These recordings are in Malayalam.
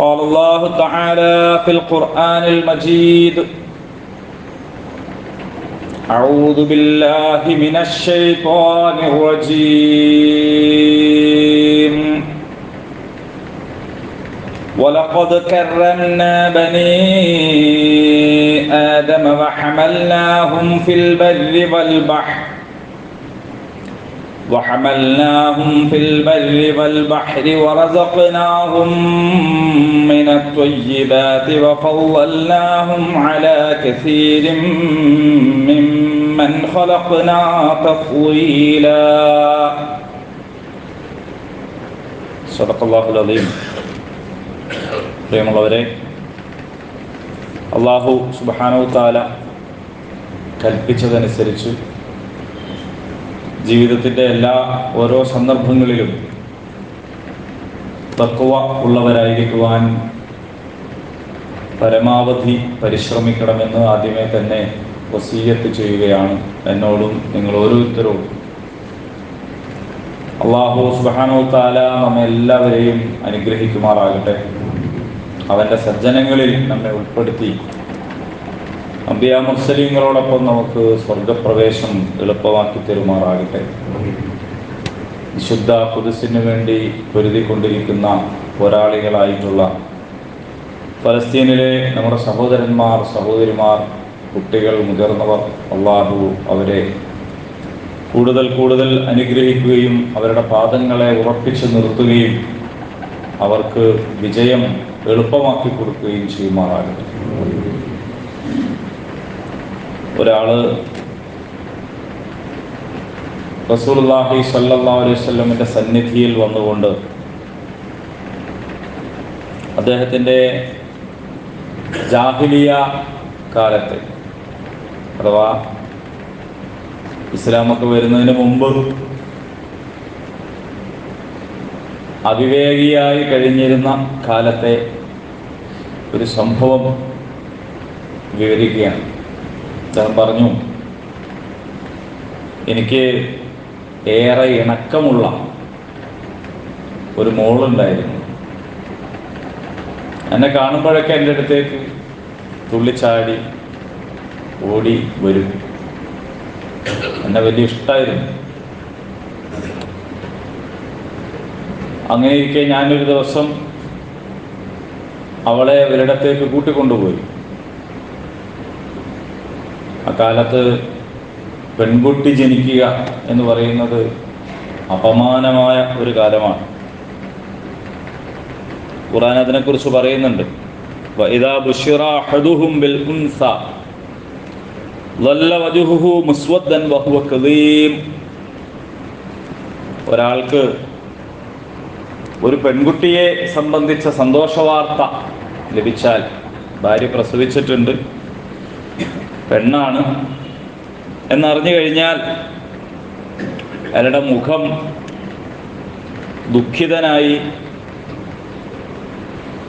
قال الله تعالى في القرآن المجيد: أعوذ بالله من الشيطان الرجيم. ولقد كرمنا بني آدم وحملناهم في البر والبحر ورزقناهم من الطيبات وفضلناهم على كثير ممن خلقنا تفضيلا. صدق الله العظيم. പ്രിയമുള്ളവരെ, അല്ലാഹു സുബ്ഹാനഹു തആല കൽപ്പിച്ചതനുസരിച്ച് ജീവിതത്തിൻ്റെ ഓരോ സന്ദർഭങ്ങളിലും തഖ്വ ഉള്ളവരായിരിക്കുവാൻ പരമാവധി പരിശ്രമിക്കണമെന്ന് ആദ്യമേ തന്നെ വസിയ്യത്ത് ചെയ്യുകയാണ് എന്നോടും നിങ്ങൾ ഓരോരുത്തരോടും. അല്ലാഹു സുബ്ഹാനഹു തആല നമ്മെ എല്ലാവരെയും അനുഗ്രഹിക്കുമാറാകട്ടെ. അവൻ്റെ സജ്ജനങ്ങളിൽ നമ്മെ ഉൾപ്പെടുത്തി അംബിയാ മുർസലീങ്ങളോടൊപ്പം നമുക്ക് സ്വർഗപ്രവേശം എളുപ്പമാക്കി തരുമാറാകട്ടെ. വിശുദ്ധ ഖുദ്സിന് വേണ്ടി പൊരുതിക്കൊണ്ടിരിക്കുന്ന പോരാളികളായിട്ടുള്ള ഫലസ്തീനിലെ നമ്മുടെ സഹോദരന്മാർ, സഹോദരിമാർ, കുട്ടികൾ, മുതിർന്നവർ, അല്ലാഹു അവരെ കൂടുതൽ കൂടുതൽ അനുഗ്രഹിക്കുകയും അവരുടെ പാദങ്ങളെ ഉറപ്പിച്ചു നിർത്തുകയും അവർക്ക് വിജയം എളുപ്പമാക്കി കൊടുക്കുകയും ചെയ്യുമാറാകട്ടെ. ഒരാള് റസൂലുള്ളാഹി സ്വല്ലല്ലാഹു അലൈഹി വസല്ലമിന്റെ സന്നിധിയിൽ വന്നുകൊണ്ട് അദ്ദേഹത്തിൻ്റെ ജാഹിലിയ കാലത്ത്, അഥവാ ഇസ്ലാമൊക്കെ വരുന്നതിന് മുമ്പ് അവിവേകിയായി കഴിഞ്ഞിരുന്ന കാലത്തെ ഒരു സംഭവം വിവരിക്കുകയാണ്. അദ്ദേഹം പറഞ്ഞു, എനിക്ക് ഏറെ ഇണക്കമുള്ള ഒരു മോളുണ്ടായിരുന്നു. എന്നെ കാണുമ്പോഴൊക്കെ എൻ്റെ അടുത്തേക്ക് തുള്ളിച്ചാടി ഓടി വരും. എന്നെ വലിയ ഇഷ്ടമായിരുന്നു. അങ്ങനെ ഇരിക്കെ ഞാനൊരു ദിവസം അവളെ ഒരിടത്തേക്ക് കൂട്ടിക്കൊണ്ടുപോയി. അക്കാലത്ത് പെൺകുട്ടി ജനിക്കുക എന്ന് പറയുന്നത് അപമാനമായ ഒരു കാലമാണ്. ഖുർആൻ അതിനെക്കുറിച്ച് പറയുന്നുണ്ട്. വഇദാ ബുശിറ അഹദുഹും ബിൽ ഉൻസ ളല്ല വജ്ഹുഹു മുസ്വദ്ദൻ വഹുവ കദീം. ഒരാൾക്ക് ഒരു പെൺകുട്ടിയെ സംബന്ധിച്ച സന്തോഷവാർത്ത ലഭിച്ചാൽ, ഭാര്യ പ്രസവിച്ചിട്ടുണ്ട്, പെണ്ണാണ് എന്നറിഞ്ഞു കഴിഞ്ഞാൽ അയാളുടെ മുഖം ദുഃഖിതനായി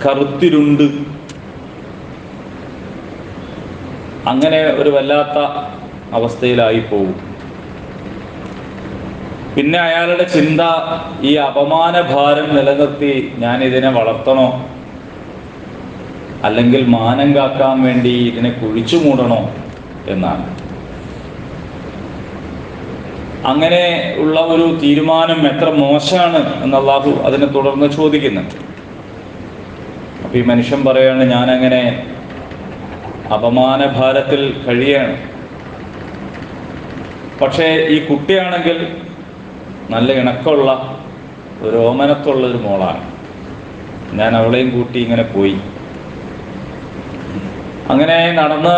കറുത്തിരുണ്ട്, അങ്ങനെ ഒരു വല്ലാത്ത അവസ്ഥയിലായി പോകും. പിന്നെ അയാളുടെ ചിന്ത ഈ അപമാനഭാരം നിലനിർത്തി ഞാൻ ഇതിനെ വളർത്തണോ, അല്ലെങ്കിൽ മാനം കാക്കാൻ വേണ്ടി ഇതിനെ കുഴിച്ചു മൂടണോ എന്നാണ്. അങ്ങനെ ഉള്ള ഒരു തീരുമാനം എത്ര മോശമാണ് എന്ന് അല്ലാഹു അതിനെ തുടർന്ന് ചോദിക്കുന്നുണ്ട്. അപ്പൊ ഈ മനുഷ്യൻ പറയാണ്, ഞാനങ്ങനെ അപമാനഭാരത്തിൽ കഴിയാണ്. പക്ഷേ ഈ കുട്ടിയാണെങ്കിൽ നല്ല ഇണക്കമുള്ള ഒരു ഓമനത്തുള്ള ഒരു മോളാണ്. ഞാൻ അവളെയും കൂട്ടി ഇങ്ങനെ പോയി. അങ്ങനെ നടന്ന്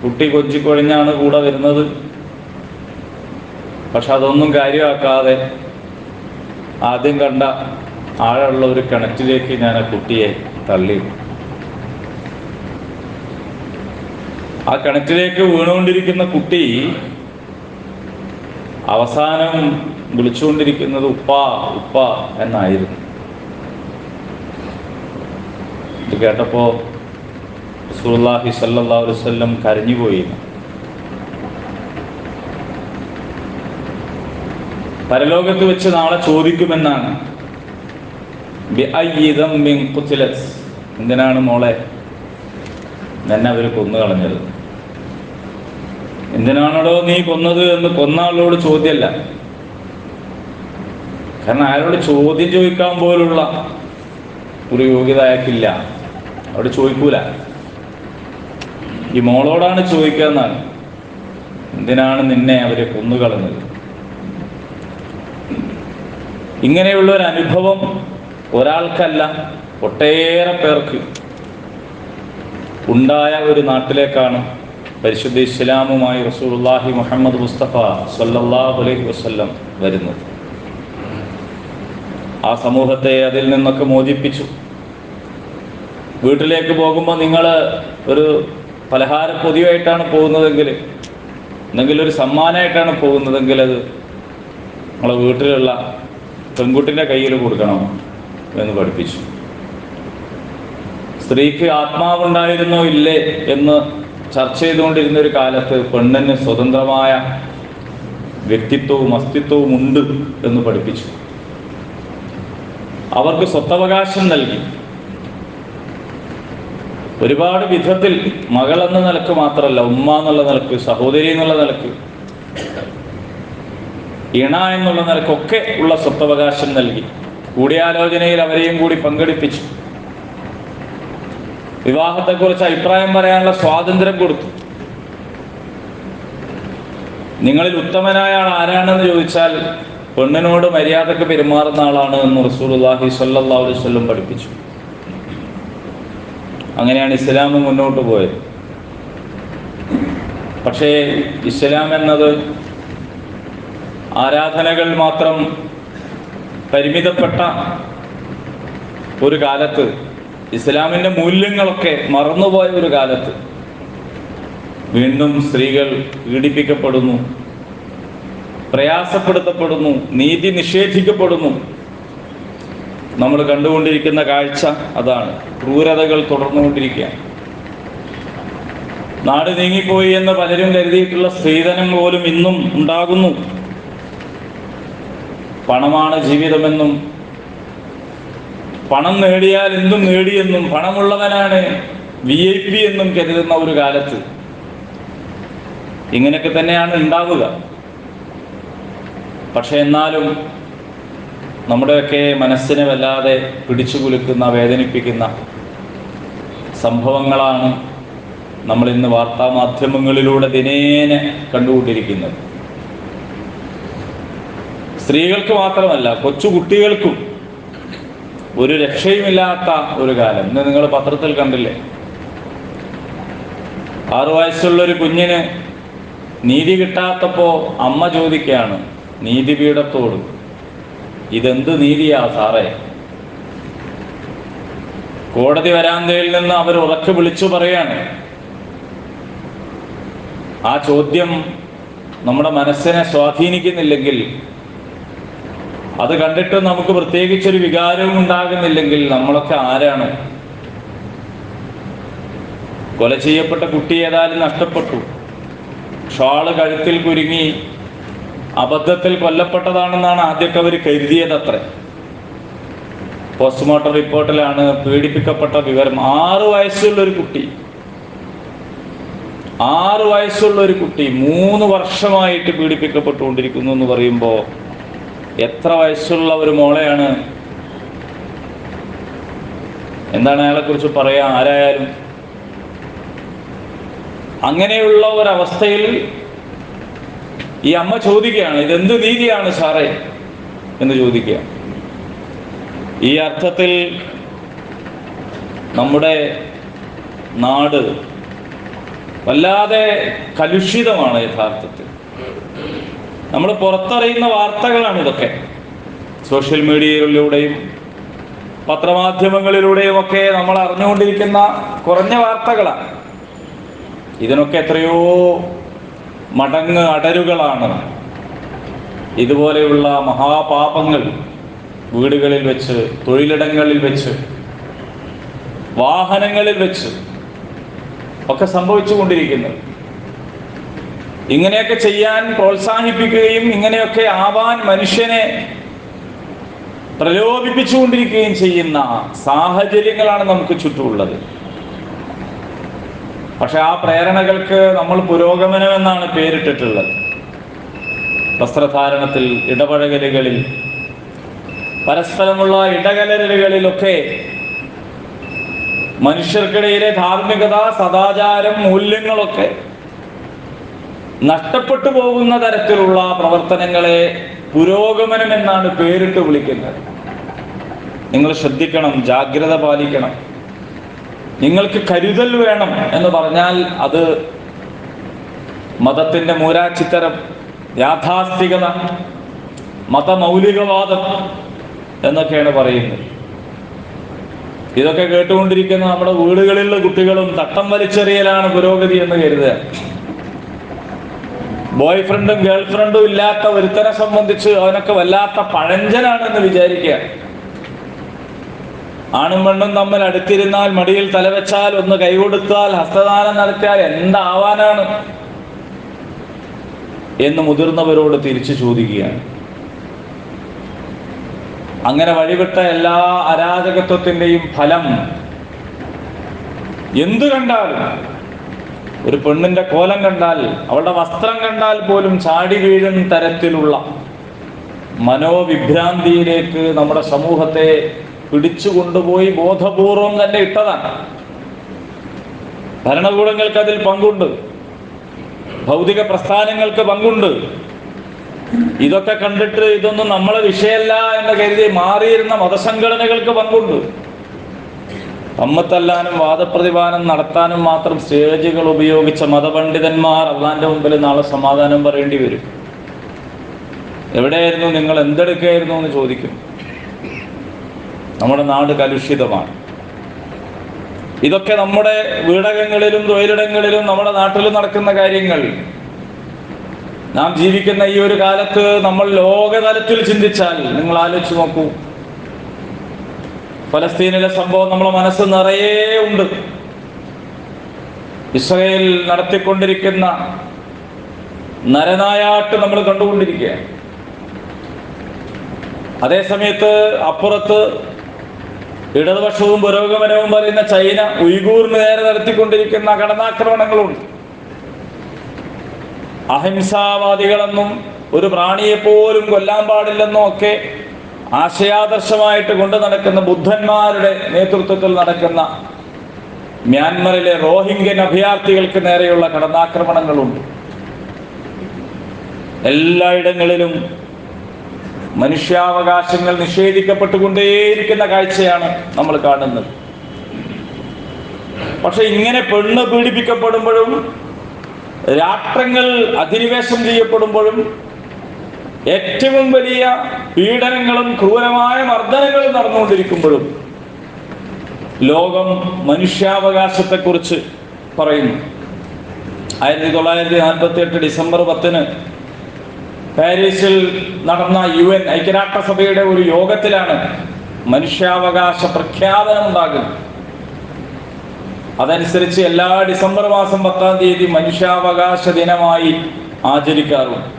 കുട്ടി കൊഞ്ചിക്കൊഴിഞ്ഞാണ് കൂടെ വരുന്നത്. പക്ഷെ അതൊന്നും കാര്യമാക്കാതെ ആദ്യം കണ്ട ആഴമുള്ള ഒരു കിണറ്റിലേക്ക് ഞാൻ ആ കുട്ടിയെ തള്ളി. ആ കിണറ്റിലേക്ക് വീണുകൊണ്ടിരിക്കുന്ന കുട്ടി അവസാനം വിളിച്ചുകൊണ്ടിരിക്കുന്നത് ഉപ്പ ഉപ്പ എന്നായിരുന്നു. ഇത് കേട്ടപ്പോ റസൂലുള്ളാഹി സ്വല്ലല്ലാഹു അലൈഹി വസല്ലം കരഞ്ഞുപോയി. പരലോകത്ത് വെച്ച് നാളെ ചോദിക്കുമെന്നാണ് ബിഅയ്യി ദംബിൻ ഖുതിലത്, എന്തിനാണ് മോളെ എന്നെ അവർ കൊന്നുകളഞ്ഞത്, എന്തിനാണോ നീ കൊന്നത് എന്ന് കൊന്ന ആളോട് ചോദ്യമല്ല. കാരണം അയാളോട് ചോദ്യം ചോദിക്കാൻ പോലുള്ള ഒരു യോഗ്യത അയാൾക്കില്ല, അവിടെ ചോദിക്കൂല. ഈ മോളോടാണ് ചോദിക്കുക എന്നാണ്, എന്തിനാണ് നിന്നെ അവരെ കൊന്നുകളഞ്ഞത്. ഇങ്ങനെയുള്ള ഒരു അനുഭവം ഒരാൾക്കല്ല ഒട്ടേറെ പേർക്ക് ഉണ്ടായ ഒരു നാട്ടിലേക്കാണ് പരിശുദ്ധ ഇസ്ലാമുമായി റസൂലുള്ളാഹി മുഹമ്മദ് മുസ്തഫ സ്വല്ലല്ലാഹു അലൈഹി വസല്ലം വരുന്നത്. ആ സമൂഹത്തെ അതിൽ നിന്നൊക്കെ മോചിപ്പിച്ചു. വീട്ടിലേക്ക് പോകുമ്പോൾ നിങ്ങൾ ഒരു പലഹാര പൊതിയായിട്ടാണ് പോകുന്നതെങ്കിൽ, എന്തെങ്കിലും ഒരു സമ്മാനമായിട്ടാണ് പോകുന്നതെങ്കിൽ അത് നമ്മളെ വീട്ടിലുള്ള പെൺകുട്ടിൻ്റെ കയ്യിൽ കൊടുക്കണം എന്ന് പഠിപ്പിച്ചു. സ്ത്രീക്ക് ആത്മാവുണ്ടായിരുന്നോ ഇല്ലേ എന്ന് ചർച്ച ചെയ്തുകൊണ്ടിരുന്ന ഒരു കാലത്ത് പെണ്ണിന് സ്വതന്ത്രമായ വ്യക്തിത്വവും അസ്തിത്വവും ഉണ്ട് എന്ന് പഠിപ്പിച്ചു. അവർക്ക് സ്വത്തവകാശം നൽകി. ഒരുപാട് വിധത്തിൽ മകൾ എന്ന നിലക്ക് മാത്രമല്ല, ഉമ്മ എന്നുള്ള നിലക്ക്, സഹോദരി എന്നുള്ള നിലക്ക്, ഇണ എന്നുള്ള നിലക്കൊക്കെ ഉള്ള സ്വത്തവകാശം നൽകി. കൂടിയാലോചനയിൽ അവരെയും കൂടി പങ്കെടുപ്പിച്ചു. വിവാഹത്തെക്കുറിച്ച് അഭിപ്രായം പറയാനുള്ള സ്വാതന്ത്ര്യം കൊടുത്തു. നിങ്ങളിൽ ഉത്തമനായ ആൾ ആരാണെന്ന് ചോദിച്ചാൽ പെണ്ണിനോട് മര്യാദക്ക് പെരുമാറുന്ന ആളാണ് എന്ന് റസൂലുള്ളാഹി സ്വല്ലല്ലാഹു അലൈഹി വസല്ലം പഠിപ്പിച്ചു. അങ്ങനെയാണ് ഇസ്ലാം മുന്നോട്ട് പോയത്. പക്ഷേ ഇസ്ലാം എന്നത് ആരാധനകൾ മാത്രം പരിമിതപ്പെട്ട ഒരു കാലത്ത്, ഇസ്ലാമിൻ്റെ മൂല്യങ്ങളൊക്കെ മറന്നുപോയ ഒരു കാലത്ത് വീണ്ടും സ്ത്രീകൾ പീഡിപ്പിക്കപ്പെടുന്നു, പ്രയാസപ്പെടുത്തപ്പെടുന്നു, നീതി നിഷേധിക്കപ്പെടുന്നു. നമ്മൾ കണ്ടുകൊണ്ടിരിക്കുന്ന കാഴ്ച അതാണ്. ക്രൂരതകൾ തുടർന്നുകൊണ്ടിരിക്കുക. നാട് നീങ്ങിപ്പോയി എന്ന് പലരും കരുതിയിട്ടുള്ള സ്ത്രീധനം പോലും ഇന്നും ഉണ്ടാകുന്നു. പണമാണ് ജീവിതമെന്നും, പണം നേടിയാൽ എന്തും നേടിയെന്നും, പണമുള്ളവനാണ് VIP എന്നും കരുതുന്ന ഒരു കാലത്ത് ഇങ്ങനെയൊക്കെ തന്നെയാണ് ഉണ്ടാവുക. പക്ഷെ എന്നാലും നമ്മുടെയൊക്കെ മനസ്സിനെ വല്ലാതെ പിടിച്ചു കുലുക്കുന്ന, വേദനിപ്പിക്കുന്ന സംഭവങ്ങളാണ് നമ്മൾ ഇന്ന് വാർത്താമാധ്യമങ്ങളിലൂടെ ദിനേന കണ്ടുകൊണ്ടിരിക്കുന്നത്. സ്ത്രീകൾക്ക് മാത്രമല്ല, കൊച്ചുകുട്ടികൾക്കും ഒരു രക്ഷയുമില്ലാത്ത ഒരു കാലം. ഇന്ന് നിങ്ങൾ പത്രത്തിൽ കണ്ടില്ലേ, 6 വയസ്സുള്ളൊരു കുഞ്ഞിന് നീതി കിട്ടാത്തപ്പോൾ അമ്മ ചോദിക്കുകയാണ് നീതിപീഠത്തോട്, ഇതെന്ത് നീതിയാ സാറേ? കോടതി വരാന്തയിൽ നിന്ന് അവർ ഉറക്കെ വിളിച്ചു പറയാണ്. ആ ചോദ്യം നമ്മുടെ മനസ്സിനെ സ്വാധീനിക്കുന്നില്ലെങ്കിൽ, അത് കണ്ടിട്ട് നമുക്ക് പ്രത്യേകിച്ചൊരു വികാരവും ഉണ്ടാകുന്നില്ലെങ്കിൽ നമ്മളൊക്കെ ആരാണ്? കൊല ചെയ്യപ്പെട്ട കുട്ടി ഏതായാലും നഷ്ടപ്പെട്ടു. ഷാള് കഴുത്തിൽ കുരുങ്ങി അബദ്ധത്തിൽ കൊല്ലപ്പെട്ടതാണെന്നാണ് ആദ്യമൊക്കെ അവർ കരുതിയത്. അത്ര പോസ്റ്റ്മോർട്ടം റിപ്പോർട്ടിലാണ് പീഡിപ്പിക്കപ്പെട്ട വിവരം. 6 വയസ്സുള്ളൊരു കുട്ടി, 6 വയസ്സുള്ളൊരു കുട്ടി 3 വർഷമായിട്ട് പീഡിപ്പിക്കപ്പെട്ടുകൊണ്ടിരിക്കുന്നു എന്ന് പറയുമ്പോൾ എത്ര വയസ്സുള്ള ഒരു മോളെയാണ്? എന്താണ് അയാളെക്കുറിച്ച് പറയാ? ആരായാലും അങ്ങനെയുള്ള ഒരവസ്ഥയിൽ ഈ അമ്മ ചോദിക്കുകയാണ്, ഇതെന്ത് നീതിയാണ് സാറേ എന്ന് ചോദിക്കുക. ഈ അർത്ഥത്തിൽ നമ്മുടെ നാട് വല്ലാതെ കലുഷിതമാണ്. യഥാർത്ഥത്തിൽ നമ്മൾ പുറത്തറിയുന്ന വാർത്തകളാണ് ഇതൊക്കെ. സോഷ്യൽ മീഡിയയിലൂടെയും പത്രമാധ്യമങ്ങളിലൂടെയും ഒക്കെ നമ്മൾ അറിഞ്ഞുകൊണ്ടിരിക്കുന്ന കുറഞ്ഞ വാർത്തകളാണ്. ഇതിനൊക്കെ എത്രയോ മടങ്ങ് അടരുകളാണ് ഇതുപോലെയുള്ള മഹാപാപങ്ങൾ വീടുകളിൽ വെച്ച്, തൊഴിലിടങ്ങളിൽ വെച്ച്, വാഹനങ്ങളിൽ വെച്ച് ഒക്കെ സംഭവിച്ചുകൊണ്ടിരിക്കുന്നത്. ഇങ്ങനെയൊക്കെ ചെയ്യാൻ പ്രോത്സാഹിപ്പിക്കുകയും ഇങ്ങനെയൊക്കെ ആവാൻ മനുഷ്യനെ പ്രലോഭിപ്പിച്ചുകൊണ്ടിരിക്കുകയും ചെയ്യുന്ന സാഹചര്യങ്ങളാണ് നമുക്ക് ചുറ്റുമുള്ളത്. പക്ഷെ ആ പ്രേരണകൾക്ക് നമ്മൾ പുരോഗമനം എന്നാണ് പേരിട്ടിട്ടുള്ളത്. വസ്ത്രധാരണത്തിൽ, ഇടപഴകലുകളിൽ, പരസ്പരമുള്ള ഇടകലരലുകളിലൊക്കെ മനുഷ്യർക്കിടയിലെ ധാർമ്മികത, സദാചാരം, മൂല്യങ്ങളൊക്കെ നഷ്ടപ്പെട്ടു പോകുന്ന തരത്തിലുള്ള പ്രവർത്തനങ്ങളെ പുരോഗമനം എന്നാണ് പേരിട്ട് വിളിക്കുന്നത്. നിങ്ങൾ ശ്രദ്ധിക്കണം, ജാഗ്രത പാലിക്കണം, നിങ്ങൾക്ക് കരുതൽ വേണം എന്ന് പറഞ്ഞാൽ അത് മതത്തിന്റെ മൂരാച്ചിത്തരം, യാഥാസ്ഥികത, മതമൗലികവാദം എന്നൊക്കെയാണ് പറയുന്നത്. ഇതൊക്കെ കേട്ടുകൊണ്ടിരിക്കുന്ന നമ്മുടെ വീടുകളിലുള്ള കുട്ടികളും തട്ടം വലിച്ചെറിയലാണ് പുരോഗതി എന്ന് കരുതുക. ബോയ് ഫ്രണ്ടും ഗേൾ ഫ്രണ്ടും ഇല്ലാത്ത ഒരുത്തനെ സംബന്ധിച്ച് അവനൊക്കെ വല്ലാത്ത പഴഞ്ചനാണെന്ന് വിചാരിക്കുക. ആണും പെണ്ണും തമ്മിൽ അടുത്തിരുന്നാൽ, മടിയിൽ തലവെച്ചാൽ, ഒന്ന് കൈകൊടുത്താൽ, ഹസ്തദാനം നടത്തിയാൽ എന്താവാനാണ് എന്ന് മുതിർന്നവരോട് തിരിച്ചു ചോദിക്കുകയാണ്. അങ്ങനെ വഴിവിട്ട എല്ലാ അരാജകത്വത്തിന്റെയും ഫലം എന്തു കണ്ടാലും, ഒരു പെണ്ണിന്റെ കോലം കണ്ടാൽ, അവളുടെ വസ്ത്രം കണ്ടാൽ പോലും ചാടി വീഴുന്ന തരത്തിലുള്ള മനോവിഭ്രാന്തിയിലേക്ക് നമ്മുടെ സമൂഹത്തെ പിടിച്ചു കൊണ്ടുപോയി ബോധപൂർവം തന്നെ ഇട്ടതാണ്. ഭരണകൂടങ്ങൾക്ക് അതിൽ പങ്കുണ്ട്, ഭൗതിക പ്രസ്ഥാനങ്ങൾക്ക് പങ്കുണ്ട്. ഇതൊക്കെ കണ്ടിട്ട് ഇതൊന്നും നമ്മളെ വിഷയമല്ല എന്ന് കരുതി മാറിയിരുന്ന മതസംഘടനകൾക്ക് പങ്കുണ്ട്. തമ്മിത്തല്ലാനും വാദപ്രതിവാദം നടത്താനും മാത്രം സ്റ്റേജുകൾ ഉപയോഗിച്ച മതപണ്ഡിതന്മാർ അള്ളാന്റെ മുമ്പിൽ നാളെ സമാധാനം പറയേണ്ടി വരും. എവിടെയായിരുന്നു നിങ്ങൾ, എന്തെടുക്കുകയായിരുന്നു എന്ന് ചോദിക്കും. നമ്മുടെ നാട് കലുഷിതമാണ്. ഇതൊക്കെ നമ്മുടെ വീടകങ്ങളിലും തൊഴിലിടങ്ങളിലും നമ്മുടെ നാട്ടിലും നടക്കുന്ന കാര്യങ്ങൾ. നാം ജീവിക്കുന്ന ഈ ഒരു കാലത്ത് നമ്മൾ ലോകതലത്തിൽ ചിന്തിച്ചാൽ നിങ്ങൾ ആലോചിച്ച് നോക്കൂ. ഫലസ്തീനിലെ സംഭവം നമ്മളെ മനസ്സ് നിറയെ ഉണ്ട്. ഇസ്രായേൽ നടത്തിക്കൊണ്ടിരിക്കുന്ന നരനായാട്ട് നമ്മൾ കണ്ടുകൊണ്ടിരിക്കുക. അതേസമയത്ത് അപ്പുറത്ത് ഇടതുപക്ഷവും പുരോഗമനവും പറയുന്ന ചൈന ഉയ്ഗൂറിന് നേരെ നടത്തിക്കൊണ്ടിരിക്കുന്ന കടന്നാക്രമണങ്ങളുണ്ട്. അഹിംസാവാദികളെന്നും ഒരു പ്രാണിയെപ്പോലും കൊല്ലാൻ പാടില്ലെന്നും ഒക്കെ ആശയാദർശമായിട്ട് കൊണ്ടു നടക്കുന്ന ബുദ്ധന്മാരുടെ നേതൃത്വത്തിൽ നടക്കുന്ന മ്യാൻമറിലെ റോഹിംഗ്യൻ അഭയാർത്ഥികൾക്ക് നേരെയുള്ള കടന്നാക്രമണങ്ങളുണ്ട്. എല്ലായിടങ്ങളിലും മനുഷ്യാവകാശങ്ങൾ നിഷേധിക്കപ്പെട്ടുകൊണ്ടേയിരിക്കുന്ന കാഴ്ചയാണ് നമ്മൾ കാണുന്നത്. പക്ഷെ ഇങ്ങനെ പെണ്ണ് പീഡിപ്പിക്കപ്പെടുമ്പോഴും, രാഷ്ട്രങ്ങൾ അധിനിവേശം ചെയ്യപ്പെടുമ്പോഴും, ഏറ്റവും വലിയ പീഡനങ്ങളും ക്രൂരമായ മർദ്ദനങ്ങളും നടന്നുകൊണ്ടിരിക്കുമ്പോഴും ലോകം മനുഷ്യാവകാശത്തെക്കുറിച്ച് പറയുന്നു. 1948 ഡിസംബർ 10 പാരീസിൽ നടന്ന UN ഐക്യരാഷ്ട്രസഭയുടെ ഒരു യോഗത്തിലാണ് മനുഷ്യാവകാശ പ്രഖ്യാപനം ഉണ്ടാകുന്നത്. അതനുസരിച്ച് എല്ലാ ഡിസംബർ മാസം 10-ാം തീയതി മനുഷ്യാവകാശ ദിനമായി ആചരിക്കാറുണ്ട്.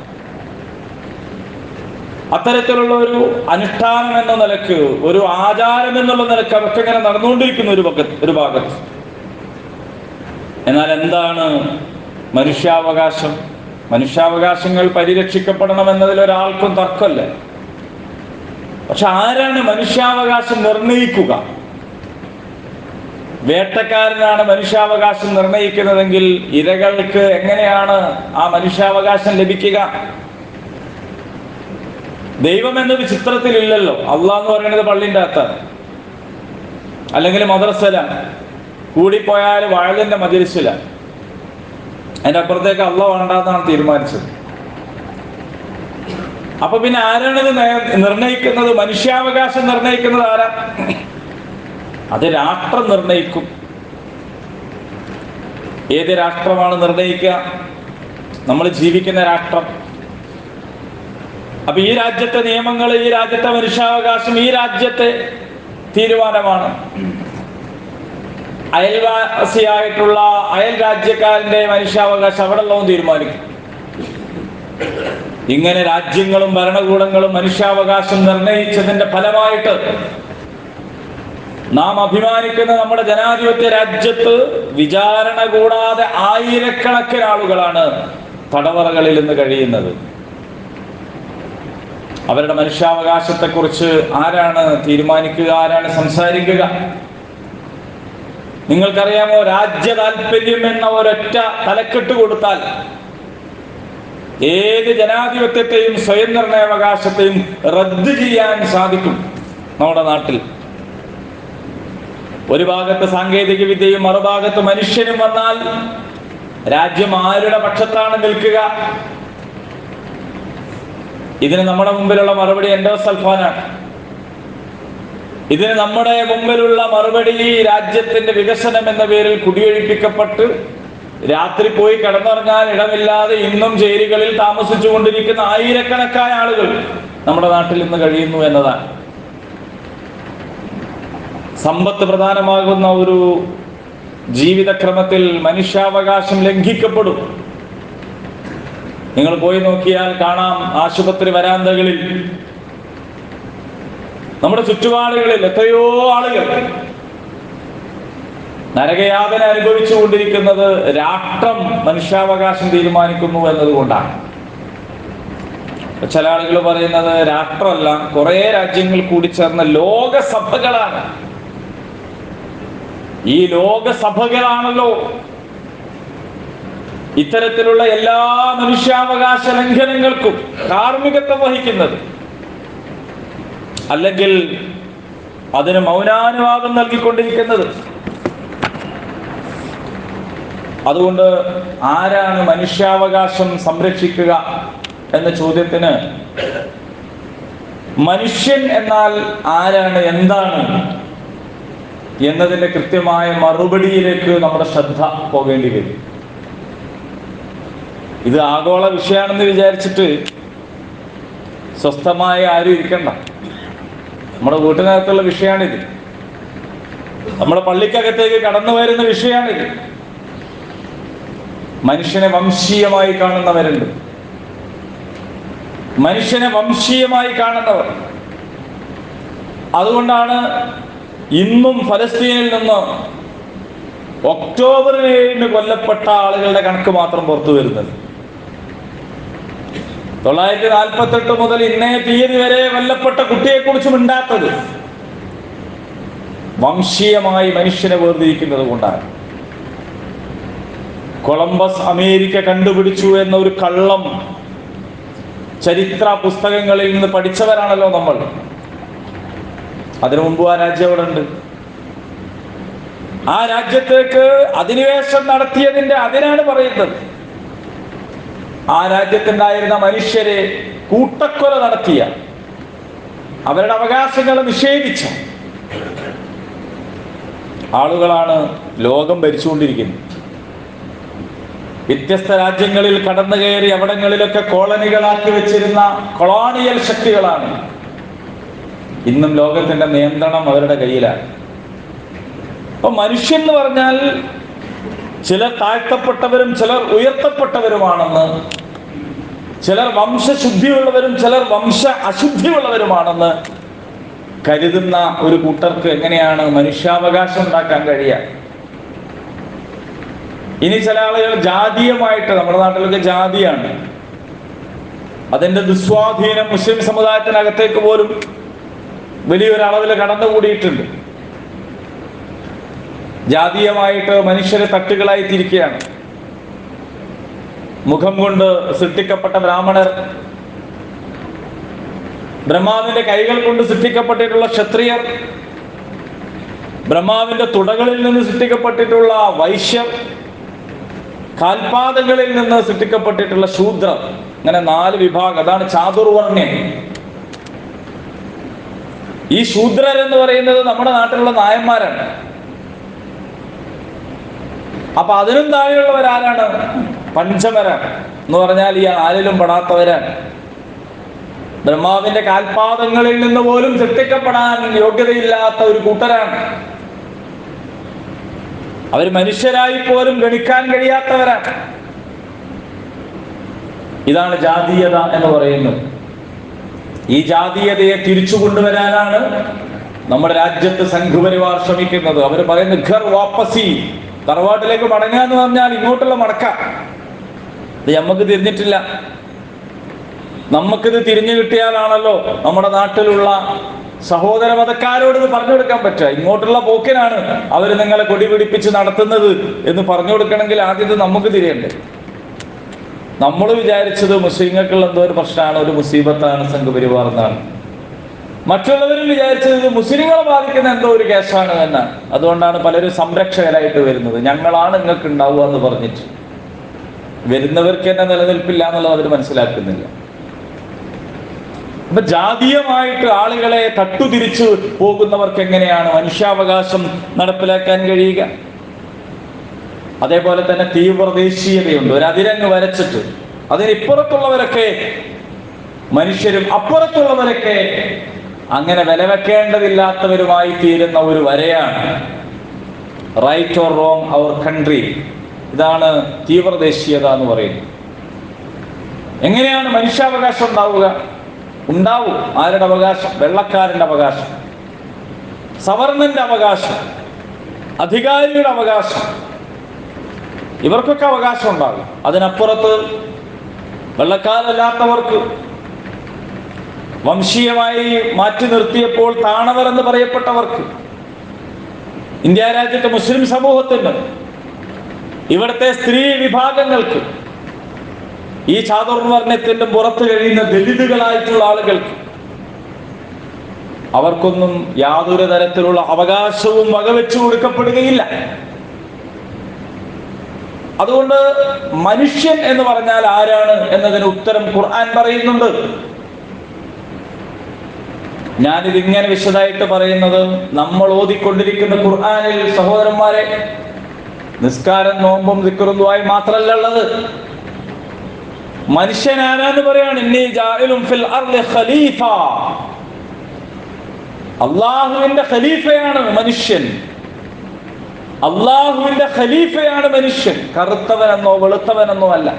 അത്തരത്തിലുള്ള ഒരു അനുഷ്ഠാനം എന്ന നിലക്ക്, ഒരു ആചാരം എന്നുള്ള നിലക്ക് അതൊക്കെ ഇങ്ങനെ നടന്നുകൊണ്ടിരിക്കുന്ന ഒരു ഭാഗത്ത്. എന്നാൽ എന്താണ് മനുഷ്യാവകാശം? മനുഷ്യാവകാശങ്ങൾ പരിരക്ഷിക്കപ്പെടണമെന്നതിൽ ഒരാൾക്കും തർക്കമല്ല. പക്ഷെ ആരാണ് മനുഷ്യാവകാശം നിർണയിക്കുക? വേട്ടക്കാരനാണ് മനുഷ്യാവകാശം നിർണയിക്കുന്നതെങ്കിൽ ഇരകൾക്ക് എങ്ങനെയാണ് ആ മനുഷ്യാവകാശം ലഭിക്കുക? ദൈവം എന്നൊരു ചിത്രത്തിലില്ലല്ലോ. അള്ളാഹ് എന്ന് പറയുന്നത് പള്ളിൻ്റെ അകത്താണ്, അല്ലെങ്കിൽ മദ്രസയിലാണ്, കൂടിപ്പോയാൽ വയലിന്റെ മജ്‌ലിസിലാണ്. അതിന്റെ അപ്പുറത്തേക്ക് അള്ളാഹ് വേണ്ടാന്നാണ് തീരുമാനിച്ചത്. അപ്പൊ പിന്നെ ആരാണിത് നിർണയിക്കുന്നത്? മനുഷ്യാവകാശം നിർണയിക്കുന്നത് ആരാ? അത് രാഷ്ട്രം നിർണയിക്കും. ഏത് രാഷ്ട്രമാണ് നിർണയിക്കുക? നമ്മൾ ജീവിക്കുന്ന രാഷ്ട്രം. അപ്പൊ ഈ രാജ്യത്തെ നിയമങ്ങൾ, ഈ രാജ്യത്തെ മനുഷ്യാവകാശം ഈ രാജ്യത്തെ തീരുമാനമാണ്. അയൽവാസിയായിട്ടുള്ള അയൽ രാജ്യക്കാരന്റെ മനുഷ്യാവകാശം അവിടെ ഉള്ളവൻ തീരുമാനിക്കും. ഇങ്ങനെ രാജ്യങ്ങളും ഭരണകൂടങ്ങളും മനുഷ്യാവകാശം നിർണയിച്ചതിന്റെ ഫലമായിട്ട് നാം അഭിമാനിക്കുന്ന നമ്മുടെ ജനാധിപത്യ രാജ്യത്ത് വിചാരണ കൂടാതെ ആയിരക്കണക്കിന് ആളുകളാണ് തടവറകളിൽ നിന്ന് കഴിയുന്നത്. അവരുടെ മനുഷ്യാവകാശത്തെക്കുറിച്ച് ആരാണ് തീരുമാനിക്കുക, ആരാണ് സംസാരിക്കുക? നിങ്ങൾക്കറിയാമോ, രാജ്യ താല്പര്യം എന്ന ഒരൊറ്റ തലക്കെട്ട് കൊടുത്താൽ ഏത് ജനാധിപത്യത്തെയും സ്വയം നിർണയാവകാശത്തെയും റദ്ദ് ചെയ്യാൻ സാധിക്കും നമ്മുടെ നാട്ടിൽ. ഒരു ഭാഗത്ത് സാങ്കേതിക വിദ്യയും മറുഭാഗത്ത് മനുഷ്യനും വന്നാൽ രാജ്യം ആരുടെ പക്ഷത്താണ് നിൽക്കുക? ഇതിന് നമ്മുടെ മുമ്പിലുള്ള മറുപടി എൻഡോസൾഫാനാണ്. ഇതിന് നമ്മുടെ മുമ്പിലുള്ള മറുപടി രാജ്യത്തിന്റെ വികസനം എന്ന പേരിൽ കുടിയൊഴിപ്പിക്കപ്പെട്ട് രാത്രി പോയി കിടന്നുറങ്ങാൻ ഇടമില്ലാതെ ഇന്നും ചേരികളിൽ താമസിച്ചു കൊണ്ടിരിക്കുന്ന ആയിരക്കണക്കായ ആളുകൾ നമ്മുടെ നാട്ടിൽ ഇന്ന് കഴിയുന്നു എന്നതാണ്. സമ്പത്ത് പ്രധാനമാകുന്ന ഒരു ജീവിതക്രമത്തിൽ മനുഷ്യാവകാശം ലംഘിക്കപ്പെടും. നിങ്ങൾ പോയി നോക്കിയാൽ കാണാം, ആശുപത്രി വരാന്തകളിൽ, നമ്മുടെ ചുറ്റുപാടുകളിൽ എത്രയോ ആളുകൾ നരകയാതന അനുഭവിച്ചു കൊണ്ടിരിക്കുന്നത് രാഷ്ട്രം മനുഷ്യാവകാശം തീരുമാനിക്കുന്നു എന്നതുകൊണ്ടാണ്. ചില ആളുകൾ പറയുന്നത് രാഷ്ട്രമല്ല, കുറെ രാജ്യങ്ങൾ കൂടി ചേർന്ന ലോകസഭകളാണ്. ഈ ലോകസഭകളാണല്ലോ ഇത്തരത്തിലുള്ള എല്ലാ മനുഷ്യാവകാശ ലംഘനങ്ങൾക്കും കാർമ്മികത്വം വഹിക്കുന്നത്. അല്ലെങ്കിൽ അതിന് മൗനാനുവാദം നൽകിക്കൊണ്ടിരിക്കുന്നത്. അതുകൊണ്ട് ആരാണ് മനുഷ്യാവകാശം സംരക്ഷിക്കുക എന്ന ചോദ്യത്തിന് മനുഷ്യൻ എന്നാൽ ആരാണ്, എന്താണ് എന്നതിന്റെ കൃത്യമായ മറുപടിയിലേക്ക് നമ്മുടെ ശ്രദ്ധ പോകേണ്ടി വരും. ഇത് ആഗോള വിഷയമാണെന്ന് വിചാരിച്ചിട്ട് സ്വസ്ഥമായി ആരും ഇരിക്കണ്ട. നമ്മുടെ വീട്ടിനകത്തുള്ള വിഷയമാണിത്. നമ്മുടെ പള്ളിക്കകത്തേക്ക് കടന്നു വരുന്ന വിഷയമാണിത്. മനുഷ്യനെ വംശീയമായി കാണുന്നവരുണ്ട്, മനുഷ്യനെ വംശീയമായി കാണുന്നവർ. അതുകൊണ്ടാണ് ഇന്നും ഫലസ്തീനിൽ നിന്ന് ഒക്ടോബർ 7 കൊല്ലപ്പെട്ട ആളുകളുടെ കണക്ക് മാത്രം പുറത്തു വരുന്നത്. 948 മുതൽ ഇന്നേ തീയതി വരെ കൊല്ലപ്പെട്ട കുട്ടിയെക്കുറിച്ചും ഉണ്ടാത്തത് വംശീയമായി മനുഷ്യനെ വേർതിരിക്കുന്നത് കൊണ്ടാണ്. കൊളംബസ് അമേരിക്ക കണ്ടുപിടിച്ചു എന്ന ഒരു കള്ളം ചരിത്ര പുസ്തകങ്ങളിൽ നിന്ന് പഠിച്ചവരാണല്ലോ നമ്മൾ. അതിനു മുമ്പ് ആ രാജ്യം അവിടെ ഉണ്ട്. ആ രാജ്യത്തേക്ക് അധിനിവേശം നടത്തിയതിന്റെ അതിനാണ് പറയുന്നത്. ആ രാജ്യത്തുണ്ടായിരുന്ന മനുഷ്യരെ കൂട്ടക്കൊല നടത്തിയ, അവരുടെ അവകാശങ്ങൾ നിഷേധിച്ച ആളുകളാണ് ലോകം ഭരിച്ചുകൊണ്ടിരിക്കുന്നത്. വ്യത്യസ്ത രാജ്യങ്ങളിൽ കടന്നു കയറി അവിടങ്ങളിലൊക്കെ കോളനികളാക്കി വെച്ചിരുന്ന കൊളോണിയൽ ശക്തികളാണ് ഇന്നും ലോകത്തിന്റെ നിയന്ത്രണം അവരുടെ കയ്യിലാണ്. അപ്പൊ മനുഷ്യൻ എന്ന് പറഞ്ഞാൽ ചിലർ താഴ്ത്തപ്പെട്ടവരും ചിലർ ഉയർത്തപ്പെട്ടവരുമാണെന്ന്, ചിലർ വംശശുദ്ധിയുള്ളവരും ചിലർ വംശ അശുദ്ധിയുള്ളവരുമാണെന്ന് കരുതുന്ന ഒരു കൂട്ടർക്ക് എങ്ങനെയാണ് മനുഷ്യാവകാശം ഉണ്ടാക്കാൻ കഴിയുക? ഇനി ചില ആളുകൾ ജാതീയമായിട്ട്, നമ്മുടെ നാട്ടിലൊക്കെ ജാതിയാണ്, അതിന്റെ ദുസ്വാധീനം മുസ്ലിം സമുദായത്തിനകത്തേക്ക് പോലും വലിയൊരളവിൽ കടന്നുകൂടിയിട്ടുണ്ട്. ജാതീയമായിട്ട് മനുഷ്യരെ തട്ടുകളായി തിരിക്കുകയാണ്. മുഖം കൊണ്ട് സൃഷ്ടിക്കപ്പെട്ട ബ്രാഹ്മണർ, ബ്രഹ്മാവിന്റെ കൈകൾ കൊണ്ട് സൃഷ്ടിക്കപ്പെട്ടിട്ടുള്ള ക്ഷത്രിയർ, ബ്രഹ്മാവിന്റെ തുടകളിൽ നിന്ന് സൃഷ്ടിക്കപ്പെട്ടിട്ടുള്ള വൈശ്യർ, കാൽപാദങ്ങളിൽ നിന്ന് സൃഷ്ടിക്കപ്പെട്ടിട്ടുള്ള ശൂദ്രർ, അങ്ങനെ 4 വിഭാഗം. അതാണ് ചാതുർവർണ്ണ്യം. ഈ ശൂദ്രർ എന്ന് പറയുന്നത് നമ്മുടെ നാട്ടിലുള്ള നായന്മാരാണ്. അപ്പൊ അതിനും താഴെയുള്ളവരാരാണ്? പഞ്ചമരാണ് എന്ന് പറഞ്ഞാൽ ഈ 4ലും പെടാത്തവരാണ്. ബ്രഹ്മാവിന്റെ കാൽപാദങ്ങളിൽ നിന്ന് പോലും സൃഷ്ടിക്കപ്പെടാൻ യോഗ്യതയില്ലാത്ത ഒരു കൂട്ടരാണ്. അവർ മനുഷ്യരായി പോലും ഗണിക്കാൻ കഴിയാത്തവരാണ്. ഇതാണ് ജാതീയത എന്ന് പറയുന്നത്. ഈ ജാതീയതയെ തിരിച്ചു കൊണ്ടുവരാനാണ് നമ്മുടെ രാജ്യത്ത് സംഘപരിവാർ ശ്രമിക്കുന്നത്. അവർ പറയുന്നത് ഘർ വാപ്പസി, തറവാട്ടിലേക്ക് മടങ്ങുക എന്ന് പറഞ്ഞാൽ ഇങ്ങോട്ടുള്ള മടക്ക. ഇത് നമുക്ക് തിരിഞ്ഞിട്ടില്ല. നമുക്കിത് തിരിഞ്ഞു കിട്ടിയാലാണല്ലോ നമ്മുടെ നാട്ടിലുള്ള സഹോദര മതക്കാരോട് ഇത് പറഞ്ഞു കൊടുക്കാൻ പറ്റുക. ഇങ്ങോട്ടുള്ള പോക്കിനാണ് അവർ നിങ്ങളെ കൊടി പിടിപ്പിച്ച് നടത്തുന്നത് എന്ന് പറഞ്ഞു കൊടുക്കണമെങ്കിൽ ആദ്യം നമുക്ക് തിരിയണ്ടേ. നമ്മൾ വിചാരിച്ചത് മുസ്ലിങ്ങൾക്കുള്ള എന്തോ ഒരു പ്രശ്നമാണ്, ഒരു മുസീബത്താണ് സംഘപരിവാർ എന്നാണ്. മറ്റുള്ളവരും വിചാരിച്ചത് ഇത് മുസ്ലിങ്ങളെ ബാധിക്കുന്ന എന്തോ ഒരു കേസാണ് എന്നാണ്. അതുകൊണ്ടാണ് പലരും സംരക്ഷകരായിട്ട് വരുന്നത്. ഞങ്ങളാണ് നിങ്ങൾക്ക് ഉണ്ടാവുക എന്ന് പറഞ്ഞിട്ട് വരുന്നവർക്ക് തന്നെ നിലനിൽപ്പില്ല എന്നുള്ളത് അവർ മനസ്സിലാക്കുന്നില്ല. അപ്പൊ ജാതീയമായിട്ട് ആളുകളെ തട്ടുതിരിച്ചു പോകുന്നവർക്ക് എങ്ങനെയാണ് മനുഷ്യാവകാശം നടപ്പിലാക്കാൻ കഴിയുക? അതേപോലെ തന്നെ തീവ്രദേശീയതയുണ്ട്. ഒരു അതിരങ്ങ് വരച്ചിട്ട് അതിനിപ്പുറത്തുള്ളവരൊക്കെ മനുഷ്യരും അപ്പുറത്തുള്ളവരൊക്കെ അങ്ങനെ വില വെക്കേണ്ടതില്ലാത്തവരുമായി തീരുന്ന ഒരു വരയാണ് right or wrong our country. ഇതാണ് തീവ്രദേശീയത എന്ന് പറയുന്നത്. എങ്ങനെയാണ് മനുഷ്യാവകാശം ഉണ്ടാവുക? ഉണ്ടാവും. ആരുടെ അവകാശം? വെള്ളക്കാരന്റെ അവകാശം, സവർണന്റെ അവകാശം, അധികാരിയുടെ അവകാശം, ഇവർക്കൊക്കെ അവകാശം ഉണ്ടാകും. അതിനപ്പുറത്ത് വെള്ളക്കാരല്ലാത്തവർക്ക് വംശീയമായി മാറ്റി നിർത്തിയപ്പോൾ താണവർ എന്ന് പറയപ്പെട്ടവർക്ക്, ഇന്ത്യ രാജ്യത്തെ മുസ്ലിം സമൂഹത്തിന്, ഇവിടുത്തെ സ്ത്രീ വിഭാഗങ്ങൾക്ക്, ഈ ചാതുർവർണ്ണത്തിന്റെ പുറത്ത് കഴിയുന്ന ദലിതുകളായിട്ടുള്ള ആളുകൾക്ക് അവർക്കൊന്നും യാതൊരു തരത്തിലുള്ള അവകാശവും വകവെച്ചു കൊടുക്കപ്പെടുകയില്ല. അതുകൊണ്ട് മനുഷ്യൻ എന്ന് പറഞ്ഞാൽ ആരാണ് എന്നതിന് ഉത്തരം ഖുർആൻ പറയുന്നുണ്ട്. ഞാനിതിങ്ങനെ വിശദമായിട്ട് പറയുന്നത് നമ്മൾ ഓതിക്കൊണ്ടിരിക്കുന്ന ഖുർആനിൽ സഹോദരന്മാരെ നിസ്കാരം, നോമ്പും ദിക്റും ദുആയും മാത്രമല്ല ഉള്ളത്. മനുഷ്യൻ ആരാന്ന് പറയാണ്. ഇന്നി ജാഇലുൻ ഫിൽ അർളി ഖലീഫ. അല്ലാഹുവിന്റെ ഖലീഫയാണ് മനുഷ്യൻ. അല്ലാഹുവിന്റെ ഖലീഫയാണ് മനുഷ്യൻ. കറുത്തവനെന്നോ വെളുത്തവനെന്നോ അല്ല,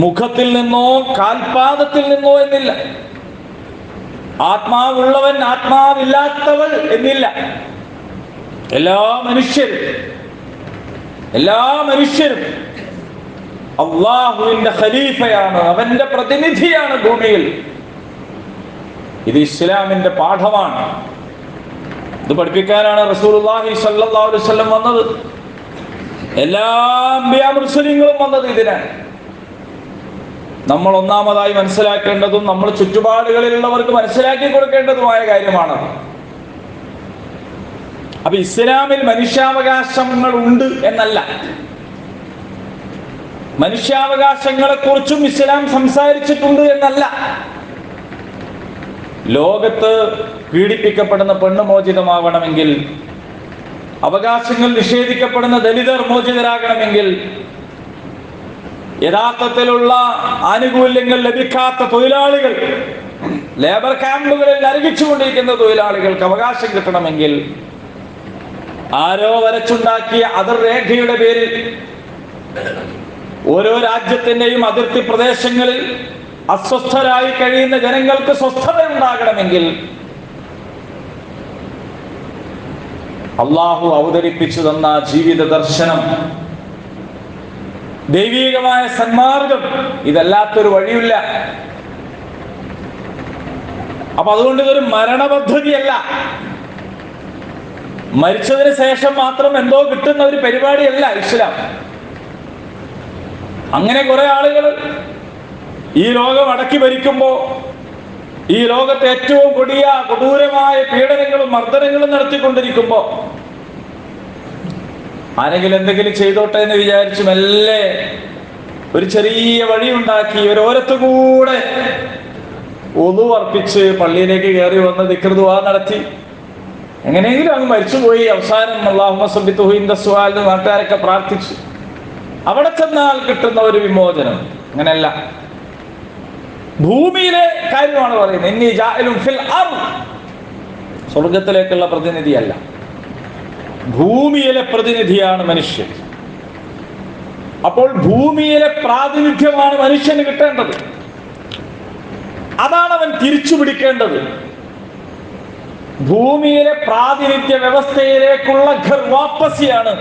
മുഖത്തിൽ നിന്നോ കാൽപാദത്തിൽ നിന്നോ എന്നില്ല, ആത്മാവുള്ളവൻ ആത്മാവില്ലാത്തവൾ എന്നില്ല. എല്ലാ മനുഷ്യരും അള്ളാഹുവിന്റെ ഖലീഫയാണ്, അവന്റെ പ്രതിനിധിയാണ് ഭൂമിയിൽ. ഇത് ഇസ്ലാമിന്റെ പാഠമാണ്. ഇത് പഠിപ്പിക്കാനാണ് റസൂലുള്ളാഹി സ്വല്ലല്ലാഹു അലൈഹി വസല്ലം വന്നത്. എല്ലാ അമ്പിയാ മുർസലീങ്ങളും വന്നത് ഇതിനാണ്. നമ്മൾ ഒന്നാമതായി മനസ്സിലാക്കേണ്ടതും നമ്മൾ ചുറ്റുപാടുകളിലുള്ളവർക്ക് മനസ്സിലാക്കി കൊടുക്കേണ്ടതുമായ കാര്യമാണ്. അപ്പൊ ഇസ്ലാമിൽ മനുഷ്യാവകാശങ്ങൾ ഉണ്ട് എന്നല്ല, മനുഷ്യാവകാശങ്ങളെ കുറിച്ചും ഇസ്ലാം സംസാരിച്ചിട്ടുണ്ട് എന്നല്ല. ലോകത്ത് പീഡിപ്പിക്കപ്പെടുന്ന പെണ്ണ് മോചിതമാവണമെങ്കിൽ, അവകാശങ്ങൾ നിഷേധിക്കപ്പെടുന്ന ദലിതർ മോചിതരാകണമെങ്കിൽ, യഥാർത്ഥത്തിലുള്ള ആനുകൂല്യങ്ങൾ ലഭിക്കാത്ത തൊഴിലാളികൾ, ലേബർ ക്യാമ്പുകളിൽ നരകിച്ചുകൊണ്ടിരിക്കുന്ന തൊഴിലാളികൾക്ക് അവകാശം കിട്ടണമെങ്കിൽ, ആരോ വരച്ചുണ്ടാക്കിയ അതിർരേഖയുടെ പേരിൽ ഓരോ രാജ്യത്തിന്റെയും അതിർത്തി പ്രദേശങ്ങളിൽ അസ്വസ്ഥരായി കഴിയുന്ന ജനങ്ങൾക്ക് സ്വസ്ഥത ഉണ്ടാകണമെങ്കിൽ അള്ളാഹു അവതരിപ്പിച്ചു തന്ന ജീവിത ദർശനം, ദൈവീകമായ സന്മാർഗം, ഇതല്ലാത്തൊരു വഴിയില്ല. അപ്പൊ അതുകൊണ്ട് ഇതൊരു മരണപദ്ധതിയല്ല, മരിച്ചതിന് ശേഷം മാത്രം എന്തോ കിട്ടുന്ന ഒരു പരിപാടിയല്ല ഇസ്ലാം. അങ്ങനെ കുറെ ആളുകൾ ഈ ലോകം അടക്കി ഭരിക്കുമ്പോ, ഈ ലോകത്തെ ഏറ്റവും കൊടൂരമായ പീഡനങ്ങളും മർദ്ദനങ്ങളും നടത്തിക്കൊണ്ടിരിക്കുമ്പോ ആരെങ്കിലും എന്തെങ്കിലും ചെയ്തോട്ടെ എന്ന് വിചാരിച്ചു മെല്ലെ ഒരു ചെറിയ വഴിയുണ്ടാക്കി ഓരോരത്തുകൂടെ ഒളു അർപ്പിച്ച് പള്ളിയിലേക്ക് കയറി വന്ന് ദിക്ർ ദുആ നടത്തി എങ്ങനെയെങ്കിലും അങ്ങ് മരിച്ചുപോയി. അവസാനം അല്ലാഹുമ്മ സബ്ബിത്ഹു ഇൻദ സുആൽ നാട്ടുകാരൊക്കെ പ്രാർത്ഥിച്ചു. അവിടെ ചെന്നാൽ കിട്ടുന്ന ഒരു വിമോചനം അങ്ങനെയല്ല. ഭൂമിയിലെ കാര്യമാണ് പറയുന്നത്. ഇന്നി ജാഇലുൻ ഫിൽ അർദ്, സ്വർഗത്തിലേക്കുള്ള പ്രതിനിധിയല്ല, ഭൂമിയിലെ പ്രതിനിധിയാണ് മനുഷ്യൻ. അപ്പോൾ ഭൂമിയിലെ പ്രാതിനിധ്യമാണ് മനുഷ്യന് കിട്ടേണ്ടത്. അതാണ് അവൻ തിരിച്ചു പിടിക്കേണ്ടത്. ഭൂമിയിലെ പ്രാതിനിധ്യ വ്യവസ്ഥയിലേക്കുള്ള ഘർവാപ്പസിയാണ്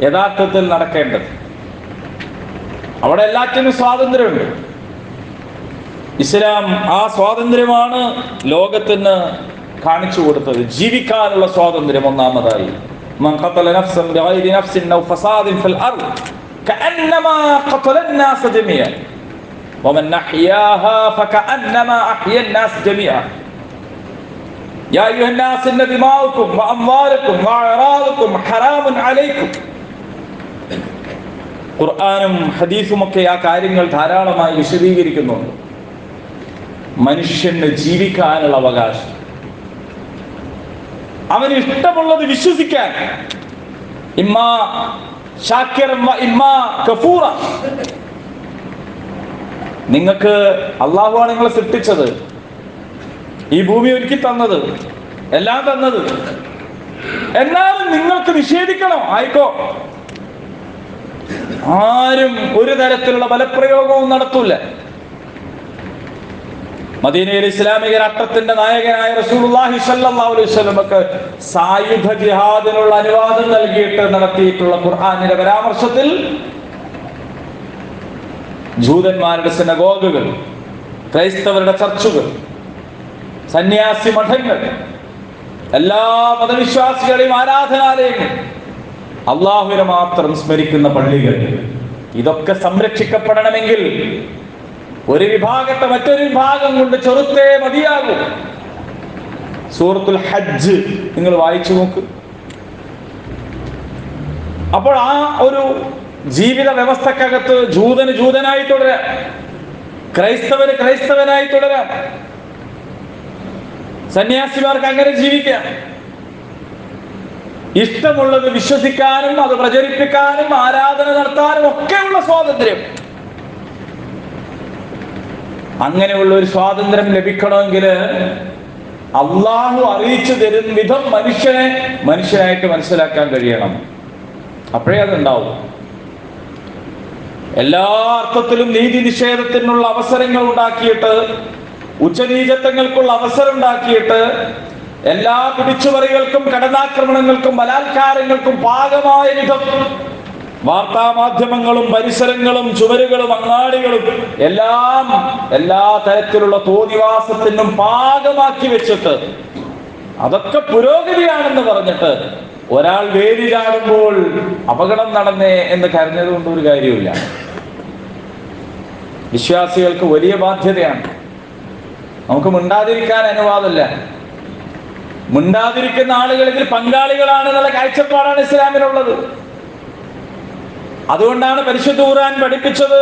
യഥാർത്ഥത്തിൽ നടക്കേണ്ടത്. അവിടെ എല്ലാറ്റിനും സ്വാതന്ത്ര്യമുണ്ട്. ഇസ്ലാം ആ സ്വാതന്ത്ര്യമാണ് ലോകത്തിന് കാണിച്ചു കൊടുത്തത്. ജീവിക്കാനുള്ള സ്വാതന്ത്ര്യം ഒന്നാമതായി. മൻ ഖതല നഫ്സൻ ബിഗൈരി നഫ്സിൻ ഔ ഫസാദിൻ ഫിൽ അർദ് കഅന്നമാ ഖതല الناس ജമീഅൻ വമൻ അഹ്യാഹാ ഫകഅന്നമാ അഹ്യ الناس ജമീഅൻ യാ അയ്യുഹൻ നാസ് ഇന്ന ദിമാഉകും വഅംവാലുകും വഅറാദുകും ഹറാമുൻ അലൈക്കും. ഖുർആനും ഹദീസും ഒക്കെ ആ കാര്യങ്ങൾ ധാരാളമായി വിശദീകരിക്കുന്നുണ്ട്. മനുഷ്യന് ജീവിക്കാനുള്ള അവകാശം, അവന് ഇഷ്ടമുള്ളത് വിശ്വസിക്കാൻ, ഇമ്മാ ശാക്കിറൻ വ ഇമ്മാ കഫൂറ. നിങ്ങൾക്ക് അല്ലാഹുവാണ് നിങ്ങളെ സൃഷ്ടിച്ചത്, ഈ ഭൂമി ഒരുക്കി തന്നത്, എല്ലാം തന്നത്. എന്നാലും നിങ്ങൾക്ക് നിഷേധിക്കണം, ആയിക്കോ. ആരും ഒരു തരത്തിലുള്ള ബലപ്രയോഗവും നടത്തൂല. മദീനയിൽ ഇസ്ലാമിക രാഷ്ട്രത്തിന്റെ നായകനായ റസൂലുള്ളാഹി സ്വല്ലല്ലാഹു അലൈഹി വസല്ലമക്ക് സായുധ ജിഹാദിനുള്ള അനുവാദം നൽകിയിട്ട് നടത്തിയിട്ടുള്ള ഖുർആനിലെ പരാമർശത്തിൽ ജൂതന്മാരുടെ സിനഗോഗുകൾ, ക്രൈസ്തവരുടെ ചർച്ചുകൾ, സന്യാസി മഠങ്ങൾ, എല്ലാ മതവിശ്വാസികളെയും ആരാധനാലയങ്ങൾ, അള്ളാഹുവിനെ മാത്രം സ്മരിക്കുന്ന പള്ളികൾ, ഇതൊക്കെ സംരക്ഷിക്കപ്പെടണമെങ്കിൽ ഒരു വിഭാഗത്തെ മറ്റൊരു വിഭാഗം കൊണ്ട് ചെറുത്തേ മതിയാകൂ. സൂറത്തുൽ ഹജ്ജ് നിങ്ങൾ വായിച്ചു നോക്ക്. അപ്പോൾ ആ ഒരു ജീവിത വ്യവസ്ഥക്കകത്ത് ജൂതന് ജൂതനായി തുടരാം, ക്രൈസ്തവന് ക്രൈസ്തവനായി തുടരാം, സന്യാസിമാർക്ക് അങ്ങനെ ജീവിക്കാം. ഇഷ്ടമുള്ളത് വിശ്വസിക്കാനും അത് പ്രചരിപ്പിക്കാനും ആരാധന നടത്താനും ഒക്കെയുള്ള സ്വാതന്ത്ര്യം. അങ്ങനെയുള്ള ഒരു സ്വാതന്ത്ര്യം ലഭിക്കണമെങ്കിൽ അള്ളാഹു അറിയിച്ചു തരുന്ന വിധം മനുഷ്യനെ മനുഷ്യനായിട്ട് മനസ്സിലാക്കാൻ കഴിയണം. അപ്പോഴേ അതുണ്ടാവും. എല്ലാ അർത്ഥത്തിലും നീതി നിഷേധത്തിനുള്ള അവസരങ്ങൾ ഉണ്ടാക്കിയിട്ട്, ഉച്ചനീചത്വങ്ങൾക്കുള്ള അവസരം ഉണ്ടാക്കിയിട്ട്, എല്ലാ പിടിച്ചുപറികൾക്കും കടന്നാക്രമണങ്ങൾക്കും ബലാത്കാരങ്ങൾക്കും പാകമായ വിധം വാർത്താ മാധ്യമങ്ങളും പരിസരങ്ങളും ചുവരുകളും അങ്ങാടികളും എല്ലാം എല്ലാ തരത്തിലുള്ള തോന്നിവാസത്തിനും പാകമാക്കി വെച്ചിട്ട് അതൊക്കെ പുരോഗതിയാണെന്ന് പറഞ്ഞിട്ട് ഒരാൾ വേലി ചാടുമ്പോൾ അപകടം നടന്നേ എന്ന് കരഞ്ഞത് കൊണ്ട് ഒരു കാര്യമില്ല. വിശ്വാസികൾക്ക് വലിയ ബാധ്യതയാണ്. നമുക്ക് മിണ്ടാതിരിക്കാൻ അനുവാദമില്ല. മിണ്ടാതിരിക്കുന്ന ആളുകൾ ഇതിൽ പങ്കാളികളാണെന്നുള്ള കാഴ്ചപ്പാടാണ് ഇസ്ലാമിനുള്ളത്. അതുകൊണ്ടാണ് പരിശുദ്ധ ഖുർആൻ പഠിപ്പിച്ചത്,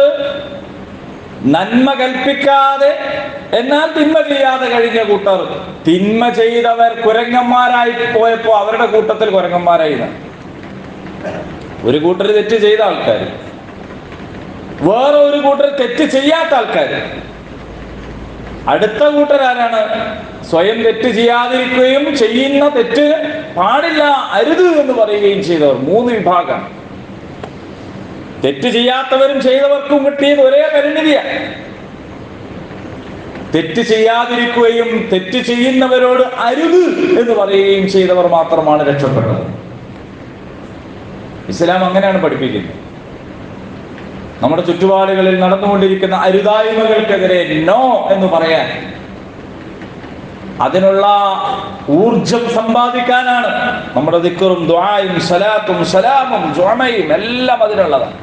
നന്മ കൽപ്പിക്കാതെ എന്നാൽ തിന്മ ചെയ്യാതെ കഴിഞ്ഞ കൂട്ടർ, തിന്മ ചെയ്തവർ കുരങ്ങന്മാരായി പോയപ്പോ അവരുടെ കൂട്ടത്തിൽ കുരങ്ങന്മാരായി. ഒരു കൂട്ടർ തെറ്റ് ചെയ്ത ആൾക്കാർ, വേറെ ഒരു കൂട്ടർ തെറ്റ് ചെയ്യാത്ത ആൾക്കാർ. അടുത്ത കൂട്ടരാരാണ്? സ്വയം തെറ്റ് ചെയ്യാതിരിക്കുകയും ചെയ്യുന്ന തെറ്റ് പാടില്ല, അരുത് എന്ന് പറയുകയും ചെയ്തവർ. മൂന്ന് വിഭാഗം. തെറ്റ് ചെയ്യാത്തവരും ചെയ്തവർക്കും കിട്ടിയത് ഒരേ പരിണിതിയാണ്. തെറ്റ് ചെയ്യാതിരിക്കുകയും തെറ്റ് ചെയ്യുന്നവരോട് അരുത് എന്ന് പറയുകയും ചെയ്തവർ മാത്രമാണ് രക്ഷപ്പെട്ടത്. ഇസ്ലാം അങ്ങനെയാണ് പഠിപ്പിക്കുന്നത്. നമ്മുടെ ചുറ്റുപാടുകളിൽ നടന്നുകൊണ്ടിരിക്കുന്ന അരുതായ്മകൾക്കെതിരെ നോ എന്ന് പറയാൻ, അതിനുള്ള ഊർജം സമ്പാദിക്കാനാണ് നമ്മുടെ ദിക്റും ദുആയും സലാത്തും സലാമും ജുമയും എല്ലാം അതിനുള്ളതാണ്.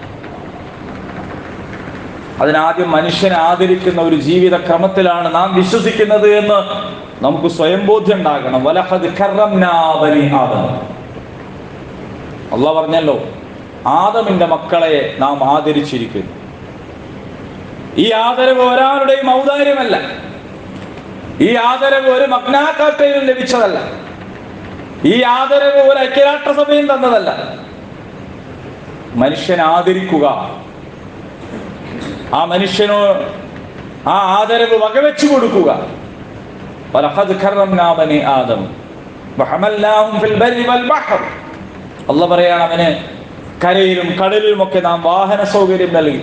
അതിനാദ്യം മനുഷ്യനെ ആദരിക്കുന്ന ഒരു ജീവിത ക്രമത്തിലാണ് നാം വിശ്വസിക്കുന്നത് എന്ന് നമുക്ക് സ്വയം ബോധ്യം ഉണ്ടാകണം. വലഖദ് കറംനാ ബനി ആദം. അല്ലാഹ് പറഞ്ഞല്ലോ, ആദമിന്റെ മക്കളെ നാം ആദരിച്ചിരിക്കുന്നു. ഈ ആദരവ് ഒരാളുടെയും ഔദാര്യമല്ല. ഈ ആദരവ് ഒരു മഗ്നാക്കാർക്കും ലഭിച്ചതല്ല. ഈ ആദരവ് ഒരു ഐക്യരാഷ്ട്രസഭയും തന്നതല്ല. മനുഷ്യനെ ആദരിക്കുക, ആ മനുഷ്യനോ ആ ആദരവ് വകവെച്ചു കൊടുക്കുക. വലഖദ് കറംനാ ബനി ആദം വഹമൽനാഹും ഫിൽ ബർരി വൽ ബഹർ. അല്ലാഹ് പറയാണ്, അവന് കരയിലും കടലിലുമൊക്കെ നാം വാഹന സൗകര്യം നൽകി.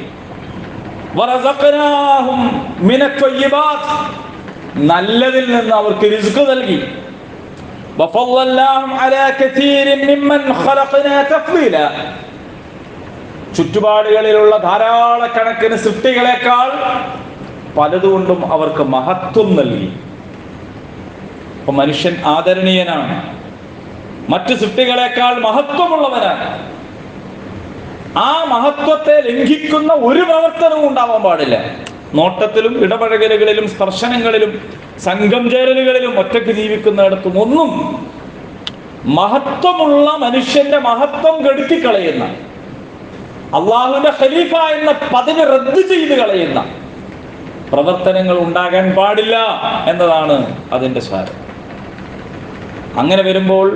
വറസഖനാഹും മിനത്വയ്യിബാത്ത്, നല്ലതിൽ നിന്ന് അവർക്ക് റിസ്ക് നൽകി. വഫളൽനാഹും അലാ കതീരിൻ മിമ്മൻ ഖലഖനാ തഫ്ളീല, ചുറ്റുപാടുകളിലുള്ള ധാരാളക്കണക്കിന് സൃഷ്ടികളെക്കാൾ പലതുകൊണ്ടും അവർക്ക് മഹത്വം നൽകി. അപ്പൊ മനുഷ്യൻ ആദരണീയനാണ്, മറ്റു സൃഷ്ടികളെക്കാൾ മഹത്വമുള്ളവനാണ്. ആ മഹത്വത്തെ ലംഘിക്കുന്ന ഒരു പ്രവർത്തനവും ഉണ്ടാവാൻ പാടില്ല. നോട്ടത്തിലും ഇടപഴകലുകളിലും സ്പർശനങ്ങളിലും സംഘം ചേരലുകളിലും ഒറ്റയ്ക്ക് ജീവിക്കുന്നിടത്തും ഒന്നും മഹത്വമുള്ള മനുഷ്യന്റെ മഹത്വം കെടുത്തിക്കളയുന്ന, അള്ളാഹുവിന്റെ ഖലീഫ എന്ന പദവി റദ്ദ് ചെയ്ത് കളയുന്ന പ്രവർത്തനങ്ങൾ ഉണ്ടാകാൻ പാടില്ല എന്നതാണ് അതിന്റെ സാരം. അങ്ങനെ വരുമ്പോൾ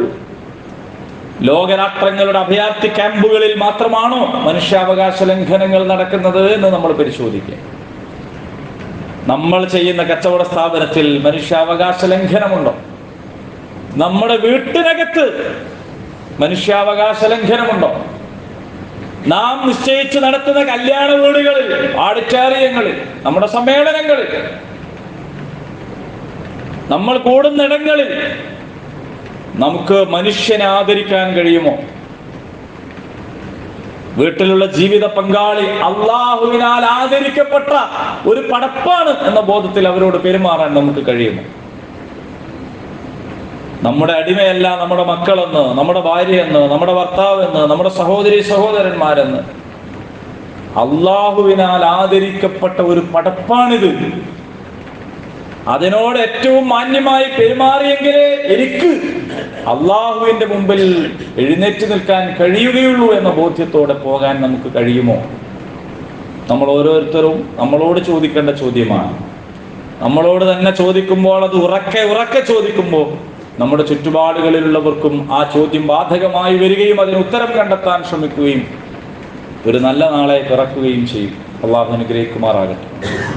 ലോകരാഷ്ട്രങ്ങളുടെ അഭയാർത്ഥി ക്യാമ്പുകളിൽ മാത്രമാണോ മനുഷ്യാവകാശ ലംഘനങ്ങൾ നടക്കുന്നത് എന്ന് നമ്മൾ പരിശോധിക്കുക. നമ്മൾ ചെയ്യുന്ന കച്ചവട സ്ഥാപനത്തിൽ മനുഷ്യാവകാശ ലംഘനമുണ്ടോ? നമ്മുടെ വീട്ടിനകത്ത് മനുഷ്യാവകാശ ലംഘനമുണ്ടോ? നാം നിശ്ചയിച്ച് നടത്തുന്ന കല്യാണ വീടുകളിൽ, ഓഡിറ്റോറിയങ്ങളിൽ, നമ്മുടെ സമ്മേളനങ്ങളിൽ, നമ്മൾ കൂടുന്നിടങ്ങളിൽ നമുക്ക് മനുഷ്യനെ ആദരിക്കാൻ കഴിയുമോ? വീട്ടിലുള്ള ജീവിത പങ്കാളി അള്ളാഹുവിനാൽ ആദരിക്കപ്പെട്ട ഒരു പടപ്പാണ് എന്ന ബോധത്തിൽ അവരോട് പെരുമാറാൻ നമുക്ക് കഴിയുമോ? നമ്മുടെ അടിമയല്ല നമ്മുടെ മക്കളെന്ന്, നമ്മുടെ ഭാര്യയെന്ന്, നമ്മുടെ ഭർത്താവെന്ന്, നമ്മുടെ സഹോദരി സഹോദരന്മാരെന്ന് അള്ളാഹുവിനാൽ ആദരിക്കപ്പെട്ട ഒരു പടപ്പാണിത്. അതിനോട് ഏറ്റവും മാന്യമായി പെരുമാറിയെങ്കിലേ എനിക്ക് അള്ളാഹുവിന്റെ മുമ്പിൽ എഴുന്നേറ്റ് നിൽക്കാൻ കഴിയുകയുള്ളൂ എന്ന ബോധ്യത്തോടെ പോകാൻ നമുക്ക് കഴിയുമോ? നമ്മൾ ഓരോരുത്തരും നമ്മളോട് ചോദിക്കേണ്ട ചോദ്യമാണ്. നമ്മളോട് തന്നെ ചോദിക്കുമ്പോൾ, അത് ഉറക്കെ ചോദിക്കുമ്പോൾ നമ്മുടെ ചുറ്റുപാടുകളിലുള്ളവർക്കും ആ ചോദ്യം ബാധകമായി വരികയും അതിന് ഉത്തരം കണ്ടെത്താൻ ശ്രമിക്കുകയും ഒരു നല്ല നാളെ പിറക്കുകയും ചെയ്യും. അള്ളാഹു അനുഗ്രഹിക്കുമാറാകട്ടെ.